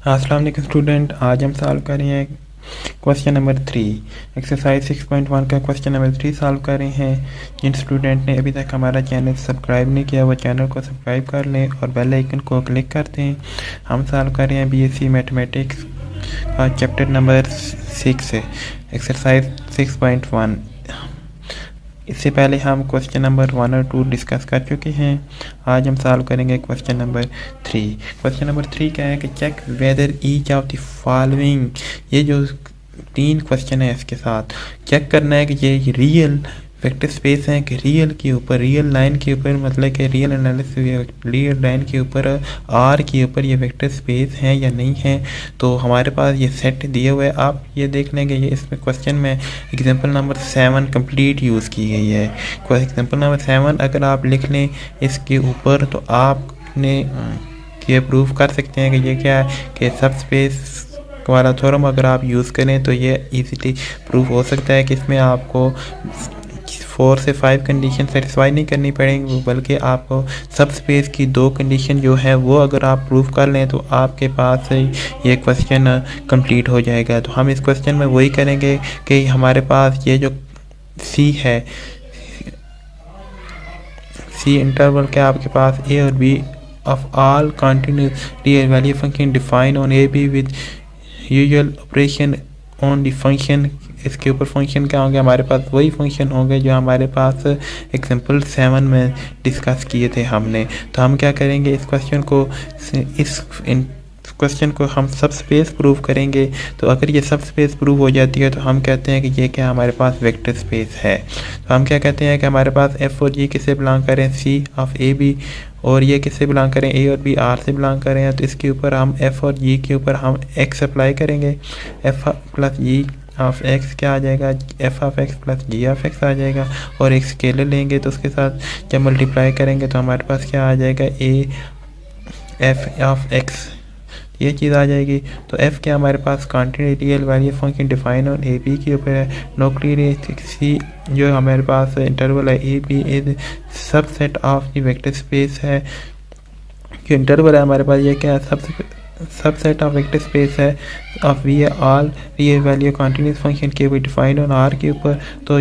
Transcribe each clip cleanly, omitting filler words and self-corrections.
अस्सलाम वालेकुम स्टूडेंट, आज हम सॉल्व कर रहे हैं क्वेश्चन नंबर 3। एक्सरसाइज 6.1 का क्वेश्चन नंबर 3 सॉल्व कर रहे हैं। जिन स्टूडेंट ने अभी तक हमारा चैनल सब्सक्राइब नहीं किया वो चैनल को सब्सक्राइब कर लें और बेल आइकन को क्लिक कर दें। हम सॉल्व कर रहे हैं बीएससी मैथमेटिक्स का चैप्टर नंबर 6 एक्सरसाइज 6.1। इससे पहले हम क्वेश्चन नंबर 1 और 2 डिस्कस कर चुके हैं। आज हम सॉल्व करेंगे क्वेश्चन नंबर 3। क्वेश्चन नंबर 3 क्या है कि check whether each of the following, ये जो 3 क्वेश्चन है इसके साथ चेक करना है कि ये रियल वेक्टर स्पेस है कि रियल के ऊपर, रियल लाइन के ऊपर, मतलब कि रियल एनालिसिस रियल लाइन के ऊपर आर के ऊपर ये वेक्टर स्पेस है या नहीं है। तो हमारे पास ये सेट दिए हुए हैं, आप ये देख लेंगे। ये इसमें क्वेश्चन में एग्जांपल नंबर 7 कंप्लीट यूज़ की गई है। एग्जांपल नंबर 7 अगर आप लिख लें इसके ऊपर तो आपने ये प्रूव कर सकते हैं कि ये क्या है कि सब स्पेस वाला थ्योरम अगर आप यूज़ करें तो ये इजीली प्रूव हो सकता है कि इसमें आपको 4 से 5 कंडीशन सेटिस्फाई नहीं करनी पड़ेंगी, बल्कि आपको सब स्पेस की 2 कंडीशन जो है वो अगर आप प्रूव कर लें तो आपके पास ये क्वेश्चन कंप्लीट हो जाएगा। तो हम इस क्वेश्चन में वही करेंगे कि हमारे पास ये जो सी है, सी इंटरवल के आपके पास ए और B of all continuous real value function define on A B with usual operation on the function. इसके ऊपर फंक्शन क्या होंगे, हमारे पास वही फंक्शन होंगे जो हमारे पास एग्जांपल 7 में डिस्कस किए थे हमने। तो हम क्या करेंगे, इस क्वेश्चन को हम सब स्पेस प्रूव करेंगे। तो अगर ये सब स्पेस प्रूव हो जाती है तो हम कहते हैं कि ये क्या हमारे पास वेक्टर स्पेस है। तो हम क्या कहते हैं कि हमारे पास एफ और जी किससे बिलोंग करें, सी ऑफ ए बी, और ये किससे बिलोंग करें, ए और बी आर से बिलोंग करें। तो इसके ऊपर हम एफ और जी के ऊपर हम एक्स अप्लाई करेंगे। F plus ji of X क्या आ जाएगा, F of X plus ji of X आ जाएगा। और एक स्केलर लेंगे तो उसके साथ जब मल्टीप्लाई करेंगे तो हमारे पास क्या आ जाएगा, ए एफ ऑफ एक्स, ये चीज़ आ जाएगी। तो एफ क्या हमारे पास continuous real value function define on A B के ऊपर है। न्यूक्लियर सी जो हमारे पास इंटरवल है A B is subset of the vector space है। जो इंटरवल है हमारे पास ये क्या है, सबसेट ऑफ वेक्टर स्पेस है of V all real value continuous function के ऊपर डिफाइंड ऑन आर के ऊपर। तो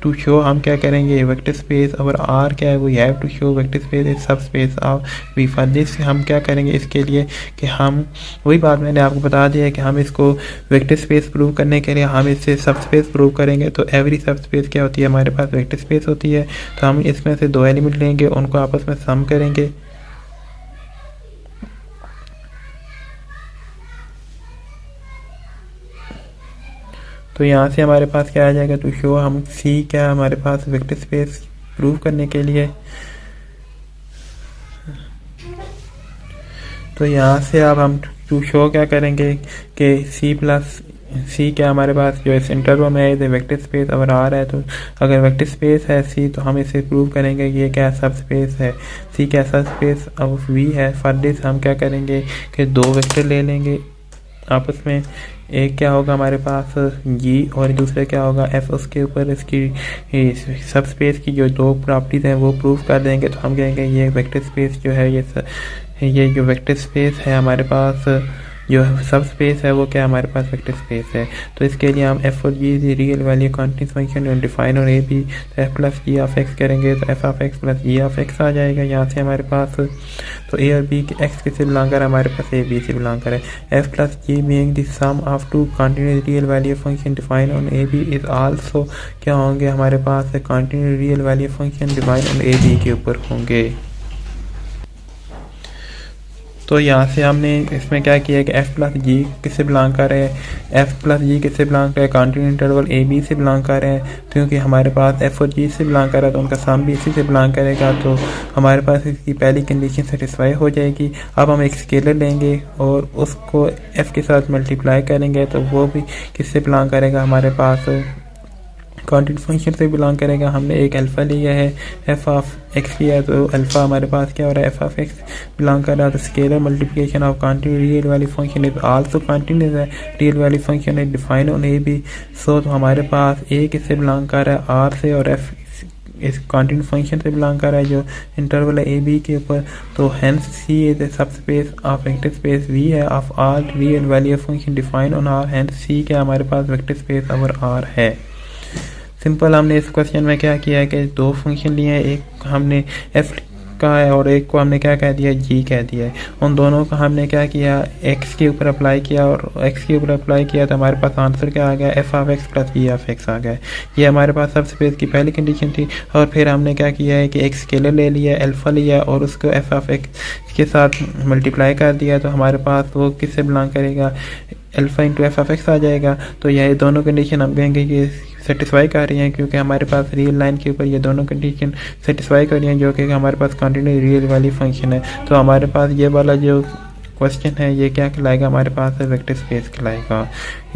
टू शो हम क्या करेंगे, वेक्टर स्पेस और आर क्या है, we have to show vector space is subspace of V. For this हम क्या करेंगे इसके लिए कि हम वही बात मैंने आपको बता दिया है कि हम इसको वेक्टर स्पेस प्रूव करने के लिए हम इससे सब स्पेस प्रूव करेंगे। तो एवरी सब स्पेस क्या होती है, हमारे पास वेक्टर स्पेस होती है। तो हम इसमें से 2 एलिमेंट लेंगे, उनको आपस में सम करेंगे। तो यहाँ से हमारे पास क्या आ जाएगा, टू शो हम सी क्या हमारे पास वेक्टर स्पेस प्रूव करने के लिए। तो यहाँ से अब हम टू शो क्या करेंगे कि सी प्लस सी क्या हमारे पास जो इस इंटरवल में है वेक्टर स्पेस अगर आ रहा है, तो अगर वेक्टर स्पेस है सी तो हम इसे प्रूव करेंगे कि ये क्या सब स्पेस है, सी क्या सब स्पेस ऑफ वी है। फॉर दिस हम क्या करेंगे कि 2 वेक्टर ले लेंगे आपस में, एक क्या होगा हमारे पास जी और दूसरे क्या होगा एफ। उसके ऊपर इसकी सब स्पेस की जो 2 प्रॉपर्टीज़ हैं वो प्रूव कर देंगे। तो हम कहेंगे ये वेक्टर स्पेस जो है ये जो वेक्टर स्पेस है हमारे पास जो सब स्पेस है वो क्या हमारे पास वेक्टर स्पेस है। तो इसके लिए हम एफ और G real value continuous function define और ए बी, तो F plus ji of X करेंगे तो F of X plus ji of X आ जाएगा। यहाँ से हमारे पास तो ए और बी के एक्स किससे बिलोंग कर, हमारे पास ए बी से बिलोंग करे। F plus G being the sum of 2 continuous real value function define on A B is also क्या होंगे हमारे पास continuous real value function define on A B के ऊपर होंगे। तो यहाँ से हमने इसमें क्या किया कि एफ प्लस जी किससे बिलोंग कर रहे हैं, एफ प्लस जी किससे बिलोंग कर रहे हैं, कंटिन्यूस इंटरवल ए बी से बिलोंग कर रहे हैं। क्योंकि हमारे पास एफ और जी से बिलोंग कर रहा है तो उनका सम भी इसी से बिलोंग करेगा। तो हमारे पास इसकी पहली कंडीशन सेटिस्फाई हो जाएगी। अब हम एक स्केलर लेंगे और उसको एफ के साथ मल्टीप्लाई करेंगे तो वो भी किससे बिलोंग करेगा, हमारे पास कंटिन्यूस फंक्शन से बिलोंग करेगा। हमने एक अल्फ़ा लिया है, एफ ऑफ एक्स किया, तो अल्फ़ा हमारे पास क्या हो रहा है, एफ ऑफ एक्स बिलोंग कर रहा है। तो scalar multiplication of continuous real value function is also continuous है, real value function is define on A B. So तो हमारे पास ए किससे बिलोंग कर रहा है, आर से, और एफ इस कंटिन्यूस फंक्शन से बिलोंग कर रहा है जो इंटरवल है ए बी के ऊपर, तो hence C is a subspace of vector space V है of all real value function defined on R, hence C क्या हमारे पास वेक्टर स्पेस ओवर आर है। सिंपल हमने इस क्वेश्चन में क्या किया है कि दो फंक्शन लिए हैं, एक हमने एफ का है और एक को हमने क्या कह दिया, जी कह दिया है। उन दोनों का हमने क्या किया, एक्स के ऊपर अप्लाई किया और एक्स के ऊपर अप्लाई किया तो हमारे पास आंसर क्या आ गया, F of X plus ji of X आ गया। ये हमारे पास सबस्पेस की पहली कंडीशन थी। और फिर हमने क्या किया है कि एक स्केलर ले लिया, अल्फा लिया और उसको एफ ऑफ एक्स के साथ मल्टीप्लाई कर दिया, तो हमारे पास वो किससे बिलोंग करेगा, alpha into F of X आ जाएगा। तो यह दोनों कंडीशन हम कहेंगे कि सेटिस्फाई कर रही हैं, क्योंकि हमारे पास रियल लाइन के ऊपर ये दोनों कंडीशन सेटिस्फाई कर रही हैं, जो कि हमारे पास कंटिन्यू रियल वाली फंक्शन है। तो हमारे पास ये वाला जो क्वेश्चन है ये क्या कहलाएगा, हमारे पास वेक्टर स्पेस कहलाएगा।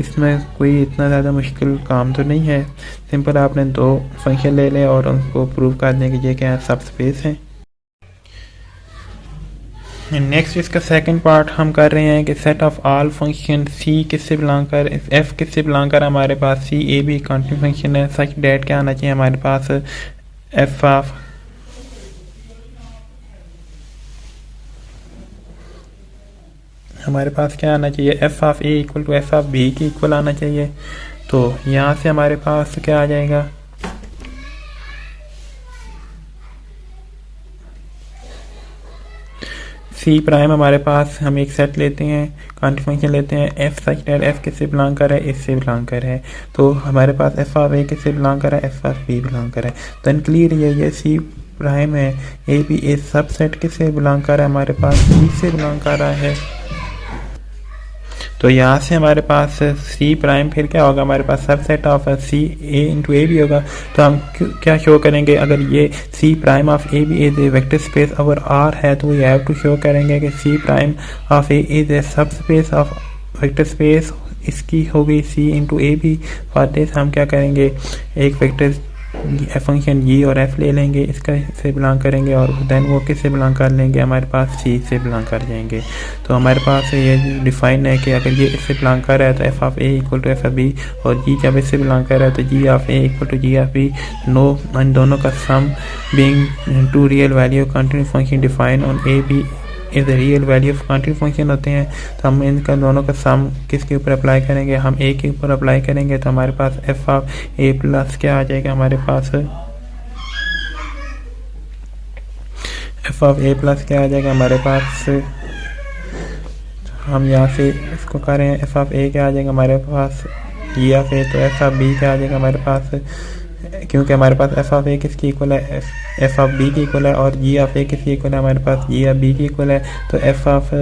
इसमें कोई इतना ज़्यादा मुश्किल काम तो नहीं है, सिंपल आपने दो फंक्शन ले लें और उनको प्रूव कर दें कि ये क्या सब स्पेस है। नेक्स्ट इसका सेकंड पार्ट हम कर रहे हैं कि सेट ऑफ ऑल फंक्शन सी किससे बिलोंग कर, एफ किससे बिलोंग कर, हमारे पास सी ए भी कंटिन्यू फंक्शन है, सच डेट क्या आना चाहिए हमारे पास, एफ ऑफ हमारे पास क्या आना चाहिए, f of A equal to F of B के इक्वल आना चाहिए। तो यहाँ से हमारे पास क्या आ जाएगा, सी प्राइम हमारे पास हम एक सेट लेते हैं, कंटिन्यू फंक्शन लेते हैं, एफ सच दैट एफ किससे बिलोंग कर रहा है, इससे बिलोंग कर रहा है। तो हमारे पास एफ ऑफ ए किससे बिलोंग कर रहा है, एफ ऑफ बी बिलोंग कर रहा है। देन क्लियर ये सी प्राइम है, ए बी ए सब सेट किससे बिलोंग कर रहा है, हमारे पास सी से बिलोंग कर रहा है। तो यहाँ से हमारे पास सी प्राइम फिर क्या होगा, हमारे पास subset of C A into A B होगा। तो हम क्या शो करेंगे, अगर ये C prime of A B is a vector space over R है तो वी हैव टू शो करेंगे कि C prime of A is a subspace of vector space, इसकी होगी C into A B. For this हम क्या करेंगे, एक वेक्टर फंक्शन जी और एफ ले लेंगे, इसका से बिलोंग करेंगे और देन वो किससे बिलोंग कर लेंगे, हमारे पास सी से बिलोंग कर जाएंगे। तो हमारे पास ये डिफाइन है कि अगर ये इससे बिलोंग कर रहा है तो F of A equal to F of B, और जी जब इससे बिलोंग कर रहा है तो G of A equal to G of B. नो इन दोनों का sum being two real value continue function define on A B is real value of continue function होते हैं। तो हम इनका दोनों का सम किसके ऊपर अप्लाई करेंगे, हम ए के ऊपर अप्लाई करेंगे। तो हमारे पास एफ ऑफ ए प्लस क्या आ जाएगा, हमारे पास एफ ऑफ ए प्लस क्या आ जाएगा हमारे पास, हम यहाँ से इसको करें एफ ऑफ ए क्या आ जाएगा हमारे पास जी ऑफ ए, तो एफ ऑफ बी क्या आ जाएगा हमारे पास, क्योंकि हमारे पास एफ ऑफ ए किसकी इक्वल है, एफ ऑफ बी की इक्वल है, और जी ऑफ ए किसकी इक्वल है, हमारे पास जी ऑफ बी की इक्वल है। तो F of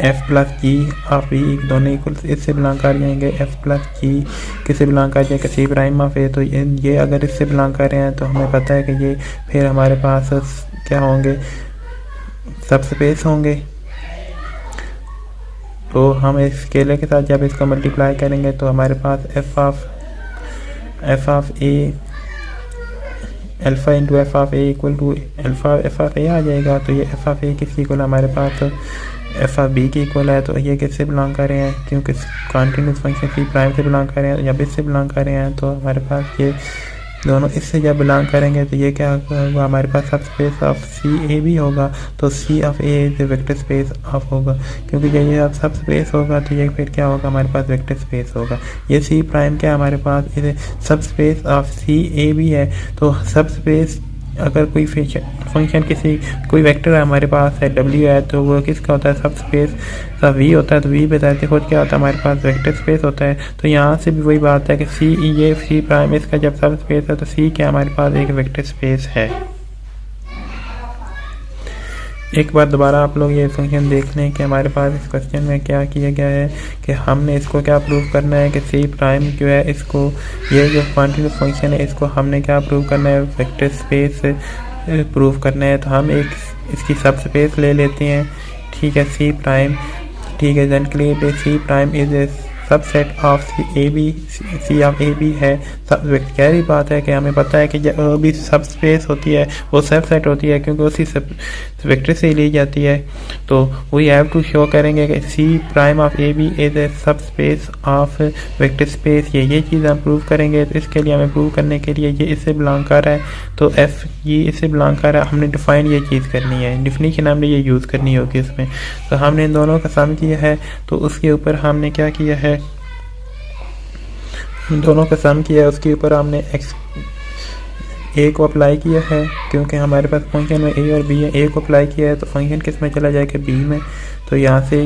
F plus ji of B दोनों इक्वल इससे बिलोंग कर जाएंगे, एफ प्लस जी किससे बिलोंग कर जाएगा, सी प्राइम ऑफ ए। तो ये अगर इससे बिलोंग कर रहे हैं तो हमें पता है कि ये फिर हमारे पास क्या होंगे, सब स्पेस होंगे। तो हम इस स्केलर के साथ जब इसको मल्टीप्लाई करेंगे तो हमारे पास F of A alpha into F of A equal to alpha F of A आ जाएगा। तो ये एफ ऑफ ए किसकी इक्वल है, हमारे पास एफ ऑफ बी की इक्वल है। तो ये किससे बिलोंग कर रहे हैं, क्योंकि कंटिन्यूस फंक्शन सी प्राइम से बिलोंग कर रहे हैं, जब इससे बिलोंग कर रहे हैं तो हमारे पास ये दोनों इससे जब बिलोंग करेंगे तो ये क्या होगा, हमारे पास सब स्पेस ऑफ सी ए भी होगा। तो C of A is vector space of होगा, क्योंकि ये अब सब स्पेस होगा तो ये फिर क्या होगा, हमारे पास वेक्टर स्पेस होगा। ये सी प्राइम क्या हमारे पास इसे सब स्पेस ऑफ सी ए भी है। तो सब स्पेस अगर कोई फंक्शन किसी कोई वेक्टर है हमारे पास है डब्ल्यू है, तो वो किसका होता है, सब स्पेस का वी होता है। तो वी बताते खुद क्या होता है, हमारे पास वेक्टर स्पेस होता है। तो यहाँ से भी वही बात है कि सी ये सी प्राइम इसका जब सब स्पेस है तो सी क्या हमारे पास एक वेक्टर स्पेस है। एक बार दोबारा आप लोग ये फंक्शन देख लें कि हमारे पास इस क्वेश्चन में क्या किया गया है कि हमने इसको क्या प्रूव करना है कि सी प्राइम जो है इसको ये जो क्वांटिटी फंक्शन है इसको हमने क्या प्रूव करना है, वेक्टर स्पेस प्रूव करना है। तो हम एक इसकी सब स्पेस ले लेते हैं, ठीक है, सी प्राइम, ठीक है। Then clear C prime is a subset of A B, C of A B है। गहरी बात है कि हमें पता है कि जो भी सब स्पेस होती है वो सबसेट होती है, क्योंकि उसी वेक्टर से ली जाती है। तो वी हैव टू शो करेंगे कि C prime of A B is a subspace of vector space. ये चीज़ हम प्रूव करेंगे। तो इसके लिए हमें प्रूव करने के लिए ये इससे बिलोंग कर रहा है, तो एफ ये इससे बिलोंग कर रहा है। हमने डिफाइन ये चीज़ करनी है, डिफिनीशन हमने ये यूज़ करनी होगी इसमें। तो हमने इन दोनों का सम किया है, तो उसके ऊपर हमने क्या किया है, इन दोनों का सम किया है, उसके ऊपर हमने एक्स ए को अप्लाई किया है, क्योंकि हमारे पास फंक्शन में ए और बी है। ए को अप्लाई किया है तो फंक्शन किस में चला जाएगा, बी में। तो यहाँ से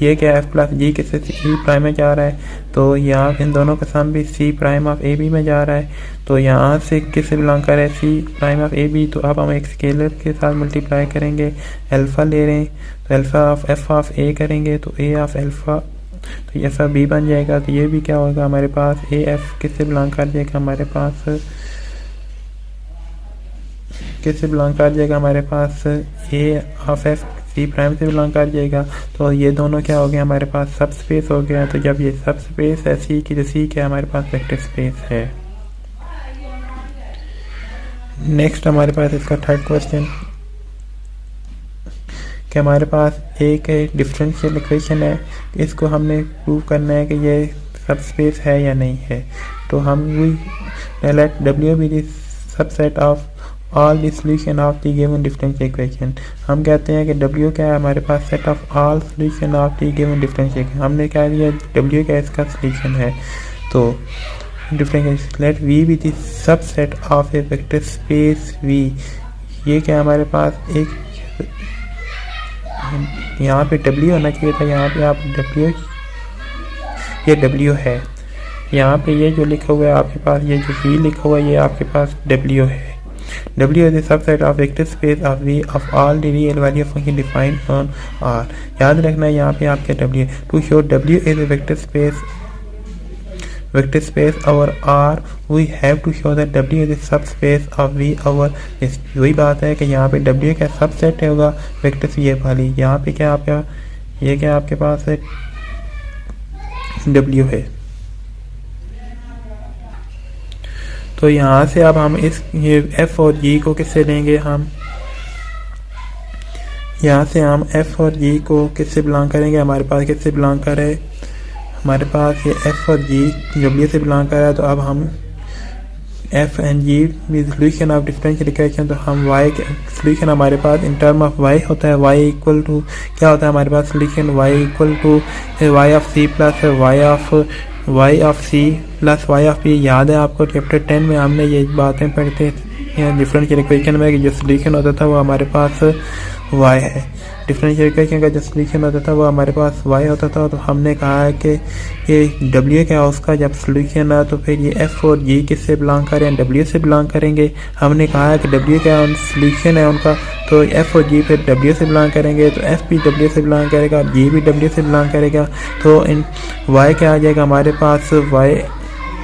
ये क्या एफ प्लस जी किससे सी प्राइम में जा रहा है, तो यहाँ इन दोनों का सम भी सी प्राइम ऑफ ए बी में जा रहा है। तो यहाँ से किससे बिलोंग कर रहा है, सी प्राइम ऑफ ए बी। तो अब हम एक स्केलर के साथ मल्टीप्लाई करेंगे, अल्फ़ा ले रहे हैं, तो अल्फ़ा ऑफ एफ ऑफ ए करेंगे, तो ए ऑफ अल्फ़ा, तो ये सब बी बन जाएगा। तो ये भी क्या होगा हमारे पास, ए एफ किससे बिलोंग कर जाएगा हमारे पास, किससे बिलोंग कर जाएगा हमारे पास, A of F C prime से बिलोंग कर जाएगा। तो ये दोनों क्या हो गया हमारे पास, सब स्पेस हो गया। तो जब ये सब स्पेस है सी की, तो सी क्या हमारे पास वेक्टर स्पेस है। नेक्स्ट हमारे पास इसका थर्ड क्वेश्चन कि हमारे पास एक डिफरेंशियल इक्वेशन है, इसको हमने प्रूव करना है कि ये सब स्पेस है या नहीं है। तो हम let W be the subset of all the solution of the given differential equation. हम कहते हैं कि W क्या है हमारे पास, set of all solution of the given differential equation. हमने क्या दिया, W क्या इसका सॉल्यूशन है। तो differential let V be the subset of a vector space V। ये क्या हमारे पास, एक यहाँ पे W होना चाहिए था, यहाँ पे आप W, ये W है। यहाँ पे ये जो लिखा हुआ है आपके पास, ये जो V लिखा हुआ है ये आपके पास W है। W is a subset of vector space of V of all the real value function defined on R। याद रखना है यहाँ पे आपके W है। To show W is a vector space over R, we have to show that W is a subspace of V over S। वही बात है कि यहाँ पे W का सबसेट होगा वेक्टर ये वाली। यहाँ पे क्या आपका, ये क्या आपके पास है, W है। तो यहाँ से अब हम इस ये f और g को किससे लेंगे, हम यहाँ से हम f और g को किससे बिलोंग करेंगे, हमारे पास किससे बिलोंग कर रहे, हमारे पास ये f और g W से बिलोंग कर रहा है। तो अब हम f and g with solution of differential equation, तो हम y के सॉल्यूशन हमारे पास इन टर्म ऑफ y होता है, y इक्वल टू क्या होता है हमारे पास solution, y equal to y of c plus y of c plus y of p। याद है आपको चैप्टर 10 में हमने ये बातें पढ़ते हैं डिफरेंशियल इक्वेशन में कि जो सॉल्यूशन होता था वो हमारे पास y है, डिफरेंशियल इक्वेशन का जो सॉल्यूशन होता था वो हमारे पास y होता था। तो हमने कहा है कि ये w क्या है उसका जब सॉल्यूशन है, तो फिर ये f और g किससे बिलोंग करें, w से बिलोंग करेंगे। हमने कहा है कि w क्या सॉल्यूशन है उनका, तो f और g फिर w से बिलोंग करेंगे, तो f भी w से बिलोंग करेगा, g भी w से बिलोंग करेगा। तो इन y क्या आ जाएगा हमारे पास, y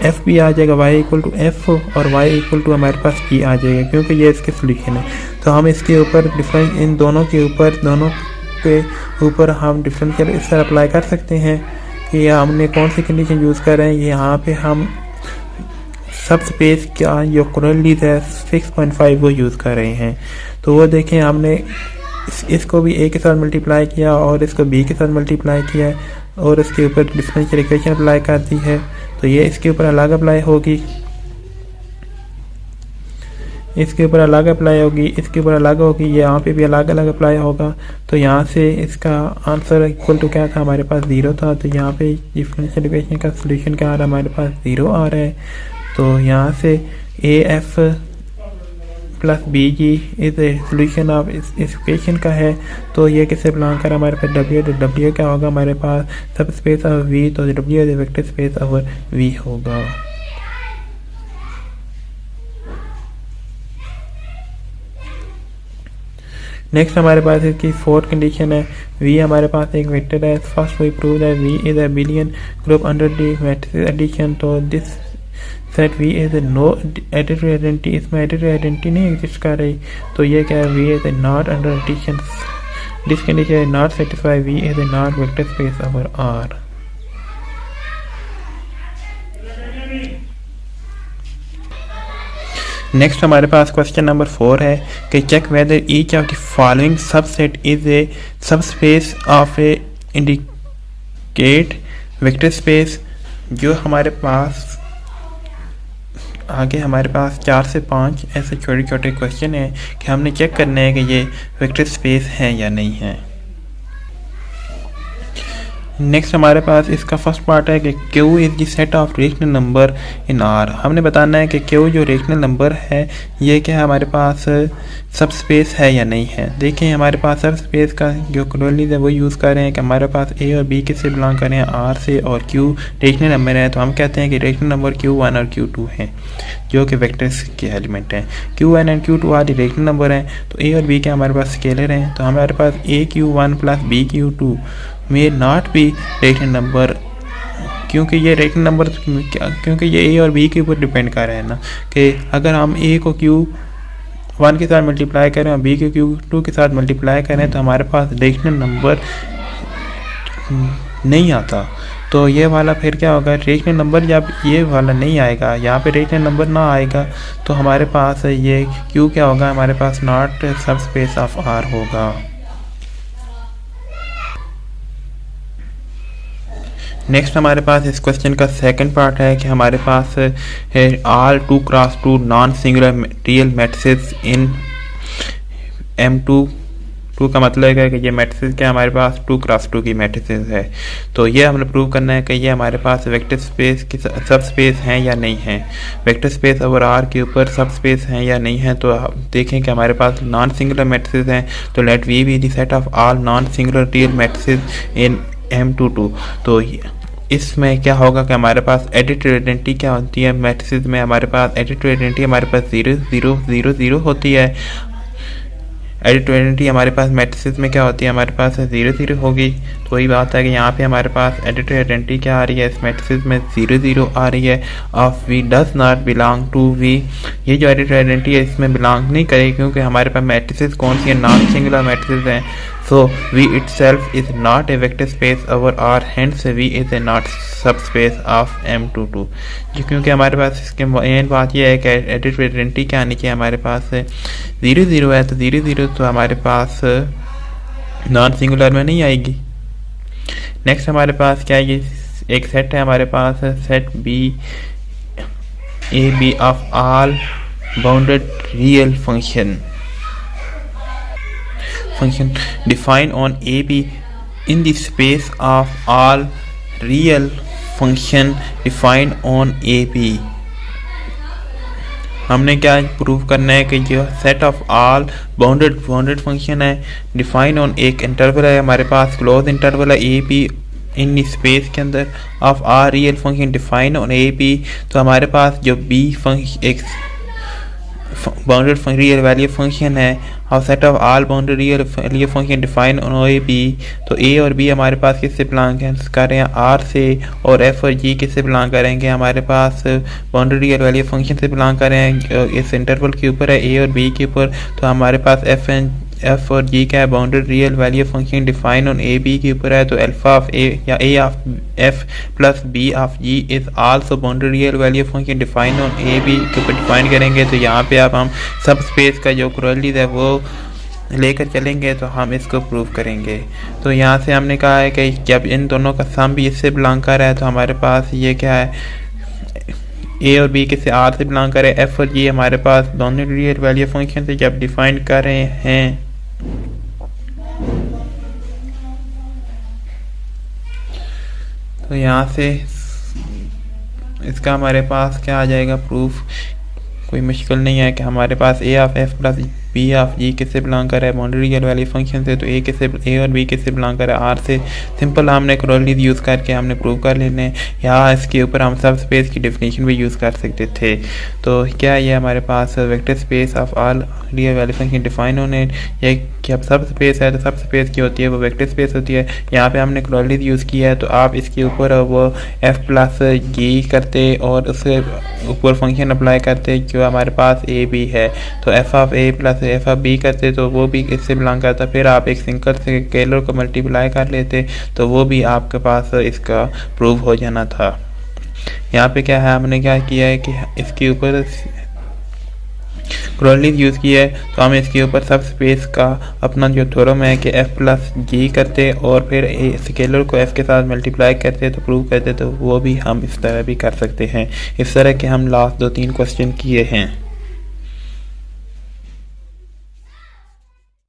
f भी आ जाएगा, y इक्वल टू f और y इक्वल टू हमारे पास g आ जाएगा, क्योंकि ये इसके सॉल्यूशन है। तो हम इसके ऊपर डिफरेंस, इन दोनों के ऊपर, दोनों के ऊपर हम डिफरेंशियल इस तरह अप्लाई कर सकते हैं कि हमने कौन सी कंडीशन यूज़ कर रहे हैं। यहाँ पे हम सब स्पेस का जो करंटली है 6.5 वो यूज़ कर रहे हैं। तो वो देखें हमने इसको भी a के साथ मल्टीप्लाई किया और इसको b के साथ मल्टीप्लाई किया और इसके ऊपर डिफरेंशियल इक्वेशन अप्लाई कर दी है। तो ये इसके ऊपर अलग अप्लाई होगी, इसके ऊपर अलग अप्लाई होगी, इसके ऊपर अलग होगी, यहाँ पे भी अलग अलग अप्लाई होगा। तो यहाँ से इसका आंसर इक्वल टू क्या था हमारे पास 0 था। तो यहाँ पे डिफरेंशियल इक्वेशन का सॉल्यूशन क्या आ रहा है हमारे पास 0 आ रहा है। तो यहाँ से ए एफ प्लस बी जी इस सॉल्यूशन ऑफ इस इक्वेशन का है। तो ये किससे बिलोंग कर हमारे पास W, तो W क्या होगा हमारे पास सब स्पेस ऑफ V, तो W is vector space over V होगा। नेक्स्ट हमारे पास इसकी फोर्थ कंडीशन है, V हमारे पास एक वेक्टर है। First we prove that V is abelian group under the matrix addition. तो this set V is no additive identity, इसमें additive identity नहीं एग्जिस्ट कर रही। तो ये क्या है, V is not under addition, this condition is not satisfy, V is not vector space over R। Next हमारे पास क्वेश्चन नंबर 4 है कि check whether each of the following subset is a subspace of a indicate vector space. जो हमारे पास आगे हमारे पास 4 से 5 ऐसे छोटे छोटे क्वेश्चन हैं कि हमने चेक करना है कि ये वेक्टर स्पेस हैं या नहीं है। नेक्स्ट हमारे पास इसका फर्स्ट पार्ट है कि Q is the set of rational number in R। हमने बताना है कि Q जो रेशनल नंबर है ये क्या हमारे पास सब स्पेस है या नहीं है। देखिए हमारे पास सब स्पेस का जो क्लोरीज है वो यूज़ कर रहे हैं कि हमारे पास A और B किससे बिलोंग कर रहे हैं, R से, और Q रेशनल नंबर है तो हम कहते हैं कि रेशनल नंबर Q1 और Q2 हैं जो कि वेक्टर्स के एलिमेंट हैं। Q1 एंड Q2 आदि रेशनल नंबर हैं तो A और B के हमारे पास स्केलर हैं तो हमारे पास AQ1 plus BQ2 may not be rational number, क्योंकि ये रेशनल नंबर क्योंकि ये A और B के ऊपर डिपेंड कर रहे हैं ना कि अगर हम A को Q1 के साथ मल्टीप्लाई करें और B को Q2 के साथ मल्टीप्लाई करें तो हमारे पास रेशनल नंबर नहीं आता। तो ये वाला फिर क्या होगा, रेशनल नंबर जब ये वाला नहीं आएगा, यहाँ पे रेशनल नंबर ना आएगा तो हमारे पास ये Q क्या होगा, हमारे पास नॉट सब स्पेस ऑफ R होगा। नेक्स्ट हमारे पास इस क्वेश्चन का सेकंड पार्ट है कि हमारे पास है all 2x2 non singular real matrices in M2 का मतलब है कि ये मैट्रिसेस क्या हमारे पास 2x2 की मैट्रिसेस है। तो ये हमने प्रूव करना है कि ये हमारे पास वेक्टर स्पेस की सब स्पेस हैं या नहीं है, वेक्टर स्पेस ओवर R के ऊपर सब स्पेस हैं या नहीं है। तो देखें कि हमारे पास नॉन सिंगुलर मैट्रिसेस हैं तो let V be the set of all non singular real matrices in M22। तो इसमें क्या होगा कि हमारे पास एडिटिव आइडेंटिटी क्या होती है, मैट्रिसेस में हमारे पास एडिटिव आइडेंटिटी हमारे पास 0 0 0 0 होती है। एडिटिव आइडेंटिटी हमारे पास मैट्रिसेस में क्या होती है, हमारे पास 0 0 होगी। तो वही बात है कि यहाँ पे हमारे पास एडिटिव आइडेंटिटी क्या आ रही है, इस मैट्रिसेस में 0 0 आ रही है of V does not belong to V। ये जो एडिटिव आइडेंटिटी है इसमें बिलोंग नहीं करेगी क्योंकि हमारे पास मैट्रिसेस कौन सी है, नॉन सिंगुलर मैट्रिसेस हैं। So V itself is not a vector space over R, hence V is a not subspace of M22। क्योंकि हमारे पास इसके मेन बात यह है कि एडिटिव आइडेंटिटी क्या आनी चाहिए, हमारे पास 0 0 है तो 0 0 तो हमारे पास नॉन सिंगुलर में नहीं आएगी। नेक्स्ट हमारे पास क्या है, ये एक सेट है हमारे पास set B of all bounded real function defined on AB in the space of all real function defined on AB। हमने क्या प्रूव करना है कि जो set of all bounded function है डिफाइन ऑन एक इंटरवल है, हमारे पास क्लोज इंटरवल है ए बी इन स्पेस के अंदर of R real function define on A B. तो हमारे पास जो बी फंक्शन एक बाउंडेड रियल वैल्यू फंक्शन है और set of all bounded real value function define on A B. तो ए और बी हमारे पास किससे बिलोंग कर रहे हैं, आर से, और एफ और जी किससे बिलोंग करेंगे, हमारे पास बाउंडेड रियल वैल्यू फंक्शन से बिलोंग कर रहे हैं। इस इंटरवल के ऊपर है ए और बी के ऊपर, तो हमारे पास एफ और जी का है bounded real value function define on A B के ऊपर है। तो अल्फा ऑफ ए या A of F plus B of G is also bounded real value function define on A B के ऊपर डिफाइन करेंगे। तो यहाँ पे अब हम सब स्पेस का जो क्रोलीज है वो लेकर चलेंगे तो हम इसको प्रूव करेंगे। तो यहाँ से हमने कहा है कि जब इन दोनों का सम भी इससे बिलोंग कर रहा है तो हमारे पास ये क्या है, ए और बी किसी आर से बिलोंग करे, एफ और जी हमारे पास दोनों रियल वैल्यू फंक्शन से जब डिफाइन कर रहे हैं तो यहाँ से इसका हमारे पास क्या आ जाएगा प्रूफ, कोई मुश्किल नहीं है कि हमारे पास A of F plus B of G किससे बिलोंग कर रहा है बाउंड्री रियल वैल्यू फंक्शन से, तो ए और बी किससे बिलोंग कर रहा है आर से। सिंपल हमने क्रोलीज यूज़ करके हमने प्रूव कर लेने, यहाँ इसके ऊपर हम सब स्पेस की डेफिनेशन भी यूज़ कर सकते थे। तो क्या ये हमारे पास vector space of all real value function define होने, ये कि अब सब स्पेस है तो सब स्पेस की होती है वो वेक्टर स्पेस होती है। यहाँ पे हमने क्रोलीज यूज़ किया है तो आप इसके ऊपर वो एफ प्लस जी करते और उसके ऊपर फंक्शन अप्लाई करते जो हमारे पास ए बी है, तो F of A plus f of B करते तो वो भी इससे बिलोंग करता। फिर आप एक सिंगल से स्केलर को मल्टीप्लाई कर लेते तो वो भी आपके पास इसका प्रूव हो जाना था। यहाँ पे क्या है, हमने क्या किया है कि इसके ऊपर क्रोलीज यूज़ की है तो हम इसके ऊपर सब स्पेस का अपना जो थ्योरम है कि f+g करते और फिर स्केलर को f के साथ मल्टीप्लाई करते तो प्रूव करते, तो वो भी हम इस तरह भी कर सकते हैं। इस तरह के हम लास्ट 2-3 क्वेश्चन किए हैं।